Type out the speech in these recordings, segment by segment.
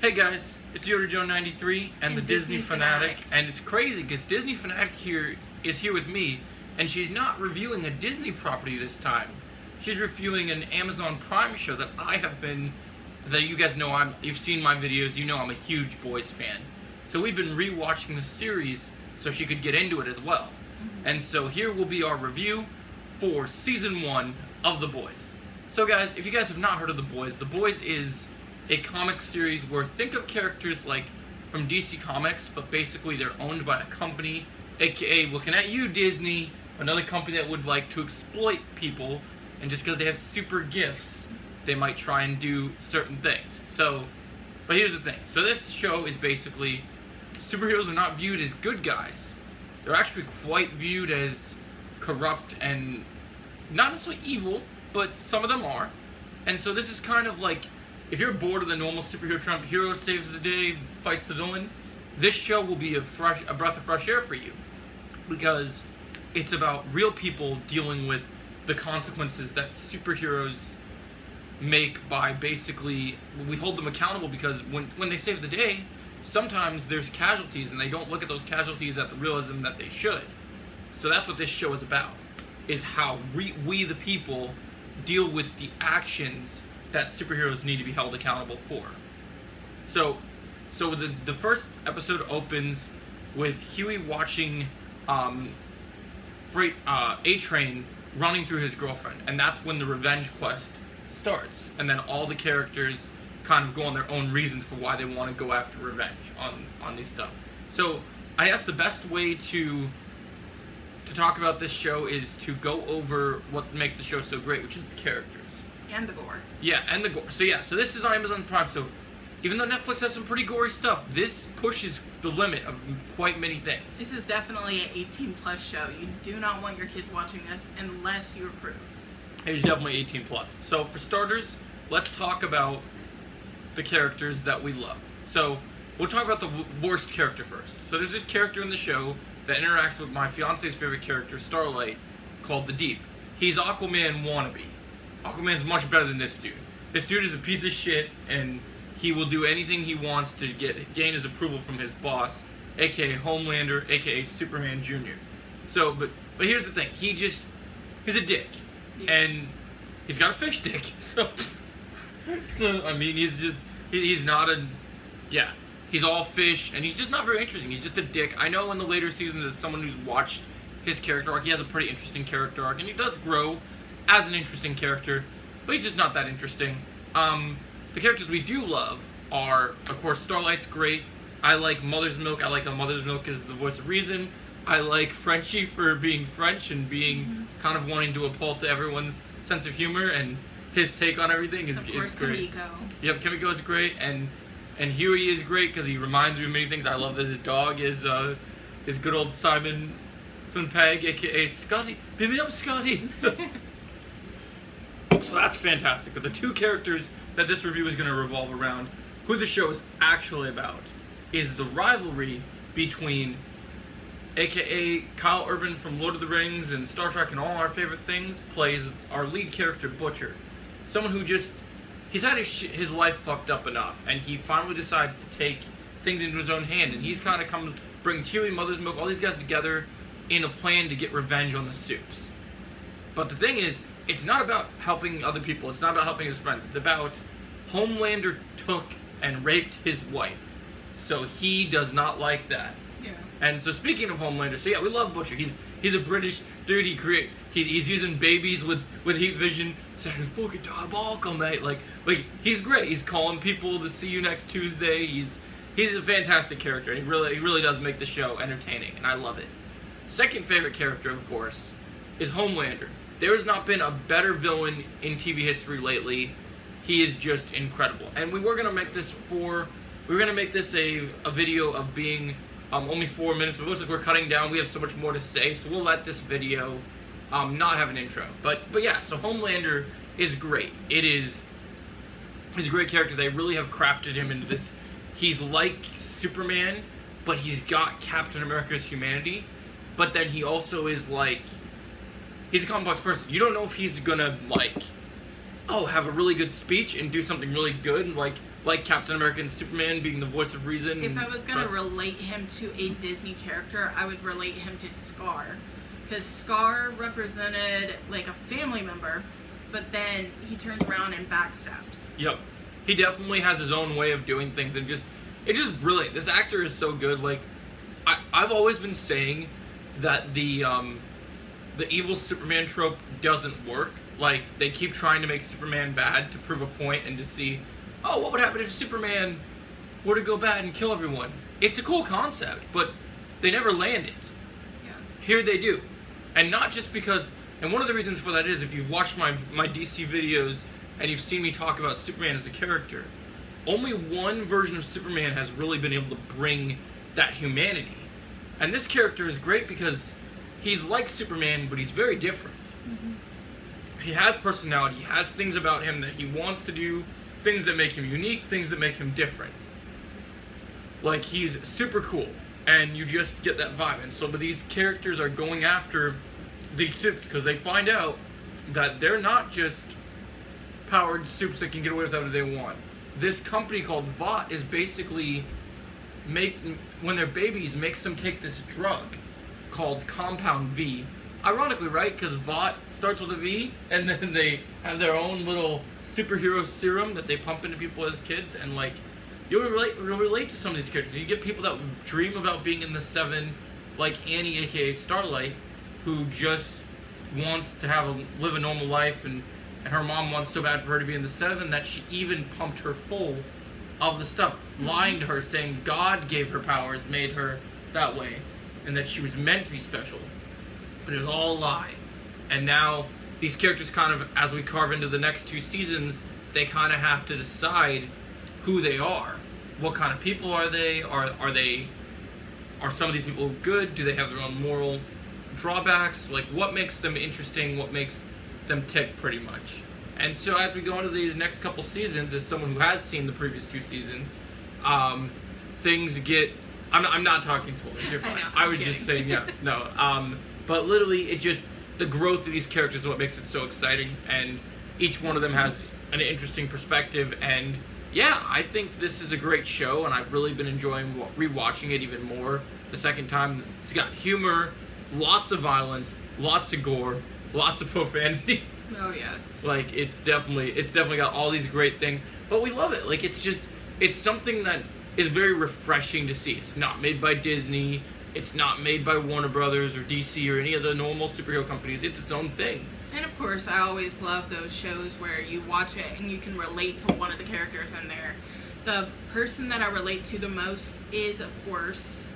Hey guys, it's Yoda Joe 93 and the Disney Fanatic, and it's crazy because Disney Fanatic is here with me, and she's not reviewing a Disney property this time. She's reviewing an Amazon Prime show that that you guys know you've seen my videos, you know I'm a huge Boys fan. So we've been rewatching the series so she could get into it as well. And so here will be our review for season 1 of The Boys. So guys, if you guys have not heard of The Boys is a comic series where think of characters like from DC Comics, but basically they're owned by a company, aka looking at you Disney, another company that would like to exploit people, and just because they have super gifts, they might try and do certain things. But here's the thing. So this show is basically, superheroes are not viewed as good guys. They're actually quite viewed as corrupt and not necessarily evil, but some of them are. And so this is kind of like, if you're bored of the normal superhero trump, hero saves the day, fights the villain, this show will be a breath of fresh air for you. Because it's about real people dealing with the consequences that superheroes make by basically, we hold them accountable because when they save the day, sometimes there's casualties and they don't look at those casualties at the realism that they should. So that's what this show is about, is how we the people deal with the actions that superheroes need to be held accountable for. So the first episode opens with Huey watching A-Train running through his girlfriend, and that's when the revenge quest starts. And then all the characters kind of go on their own reasons for why they want to go after revenge on these stuff. So I guess the best way to talk about this show is to go over what makes the show so great, which is the characters. And the gore. Yeah, and the gore. So this is on Amazon Prime, so even though Netflix has some pretty gory stuff, this pushes the limit of quite many things. This is definitely an 18-plus show. You do not want your kids watching this unless you approve. It's definitely 18+. So for starters, let's talk about the characters that we love. So we'll talk about the worst character first. So there's this character in the show that interacts with my fiance's favorite character, Starlight, called the Deep. He's Aquaman wannabe. Aquaman's much better than this dude. This dude is a piece of shit, and he will do anything he wants to gain his approval from his boss, aka Homelander, aka Superman Jr. So, but here's the thing. He's a dick, and he's got a fish dick. So I mean, he's not he's all fish, and he's just not very interesting. He's just a dick. I know in the later seasons, as someone who's watched his character arc, he has a pretty interesting character arc, and he does grow as an interesting character, but he's just not that interesting. The characters we do love are, of course, Starlight's great. I like Mother's Milk. I like how Mother's Milk is the voice of reason. I like Frenchie for being French and being kind of wanting to appeal to everyone's sense of humor, and his take on everything is great. Kimiko. Yep, Kimiko is great, and Huey is great because he reminds me of many things. I love that his dog is good old Simon Pegg, aka Scotty. Pick me up, Scotty. So that's fantastic. But the two characters that this review is going to revolve around, who the show is actually about, is the rivalry between aka Kyle Urban from Lord of the Rings and Star Trek and all our favorite things, plays our lead character, Butcher. Someone who he's had his life fucked up enough, and he finally decides to take things into his own hand, and he's kind of brings Huey, Mother's Milk, all these guys together in a plan to get revenge on the Supes. But the thing is, it's not about helping other people, it's not about helping his friends, it's about Homelander took and raped his wife. So he does not like that. Yeah. And so speaking of Homelander, so yeah, we love Butcher. He's a British dude. He's using babies with heat vision, saying it's fucking diabolical, mate. Like he's great. He's calling people to see you next Tuesday. He's a fantastic character. He really does make the show entertaining, and I love it. Second favorite character, of course, is Homelander. There has not been a better villain in TV history lately. He is just incredible. And we were gonna make this a video of being only 4 minutes, but it looks like we're cutting down. We have so much more to say, so we'll let this video not have an intro. But yeah, so Homelander is great. He's a great character. They really have crafted him into this. He's like Superman, but he's got Captain America's humanity. But then he also is like, he's a complex person. You don't know if he's gonna have a really good speech and do something really good, like like Captain America and Superman being the voice of reason. If I was going to relate him to a Disney character, I would relate him to Scar. Because Scar represented like a family member, but then he turns around and backstabs. Yep. He definitely has his own way of doing things, and it's just brilliant. This actor is so good. Like, I've always been saying that the evil Superman trope doesn't work. Like, they keep trying to make Superman bad to prove a point and to see, oh, what would happen if Superman were to go bad and kill everyone? It's a cool concept, but they never land it. Yeah. Here they do. And not just because, and one of the reasons for that is, if you've watched my DC videos and you've seen me talk about Superman as a character, only one version of Superman has really been able to bring that humanity. And this character is great because he's like Superman, but he's very different. Mm-hmm. He has personality, he has things about him that he wants to do, things that make him unique, things that make him different. Like, he's super cool, and you just get that vibe. And so, but these characters are going after these soups because they find out that they're not just powered soups that can get away with whatever they want. This company called Vought is basically when they're babies, makes them take this drug called Compound V. Ironically, right? Because Vought starts with a V, and then they have their own little superhero serum that they pump into people as kids, and like, you'll relate to some of these characters. You get people that dream about being in the Seven, like Annie, aka Starlight, who just wants to live a normal life, and her mom wants so bad for her to be in the Seven that she even pumped her full of the stuff, lying to her, saying God gave her powers, made her that way, and that she was meant to be special. But it was all a lie. And now these characters kind of, as we carve into the next 2 seasons, they kind of have to decide who they are. What kind of people are they? Are some of these people good? Do they have their own moral drawbacks? Like, what makes them interesting? What makes them tick, pretty much? And so as we go into these next couple seasons, as someone who has seen the previous 2 seasons, things get... I'm not talking spoilers, you're fine. I was just saying, yeah, no. But literally, the growth of these characters is what makes it so exciting, and each one of them has an interesting perspective, and yeah, I think this is a great show, and I've really been enjoying rewatching it even more the second time. It's got humor, lots of violence, lots of gore, lots of profanity. Oh yeah. Like, it's definitely got all these great things, but we love it. Like, it's something that is very refreshing to see. It's not made by Disney. It's not made by Warner Brothers or DC or any of the normal superhero companies. It's its own thing. And of course, I always love those shows where you watch it and you can relate to one of the characters in there. The person that I relate to the most is, of course,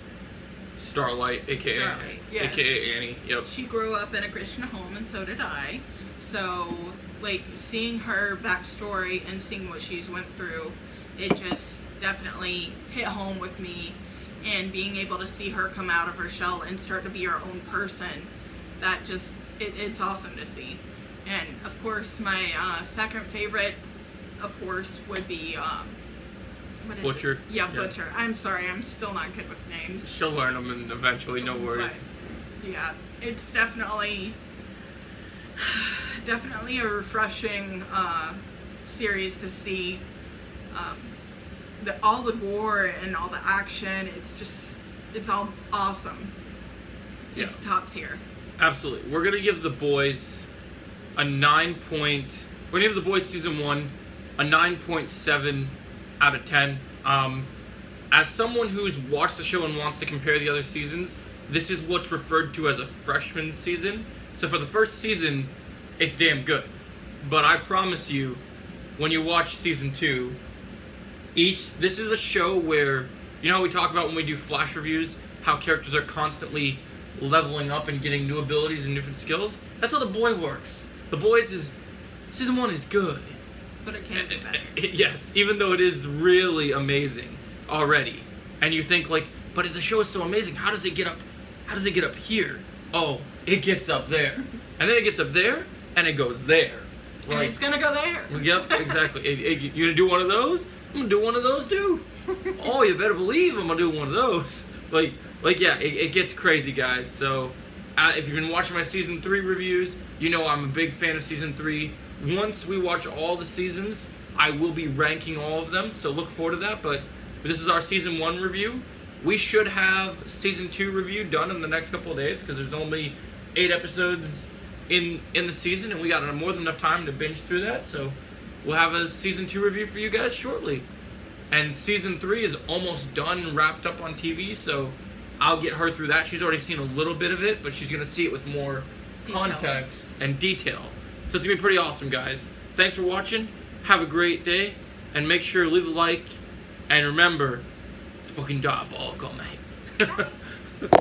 Starlight, aka Starlight, yes. aka Annie. Yep. She grew up in a Christian home, and so did I. So, like, seeing her backstory and seeing what she's went through, it just definitely hit home with me. And being able to see her come out of her shell and start to be her own person, that just, it's awesome to see. And, of course, my second favorite, of course, would be, what is Butcher. This? Yeah, Butcher. I'm sorry, I'm still not good with names. She'll learn them and eventually, no worries. But, yeah, it's definitely a refreshing series to see. All the gore and all the action, it's all awesome. Yeah. It's top tier. Absolutely. We're going to give The Boys a 9 point... We're going to give The Boys Season 1 a 9.7 out of 10. As someone who's watched the show and wants to compare the other seasons, this is what's referred to as a freshman season. So for the first season, it's damn good. But I promise you, when you watch Season 2... this is a show where, you know how we talk about when we do flash reviews, how characters are constantly leveling up and getting new abilities and different skills? That's how The Boy works. The Boys Season 1 is good. But it can be better. Yes, even though it is really amazing already. And you think, like, but the show is so amazing, how does it get up here? Oh, it gets up there. And then it gets up there, and it goes there. Like, and it's gonna go there. Yep, exactly. You gonna do one of those? I'm gonna do one of those too. Oh, you better believe I'm gonna do one of those. Like yeah, it gets crazy, guys. So, if you've been watching my Season 3 reviews, you know I'm a big fan of Season 3. Once we watch all the seasons, I will be ranking all of them, so look forward to that. But this is our season 1 review. We should have season 2 review done in the next couple of days because there's only 8 episodes in the season, and we got more than enough time to binge through that. So we'll have a season 2 review for you guys shortly. And season 3 is almost done, wrapped up on TV, so I'll get her through that. She's already seen a little bit of it, but she's going to see it with more context and detail. So it's going to be pretty awesome, guys. Thanks for watching. Have a great day. And make sure to leave a like. And remember, it's fucking diabolical, mate.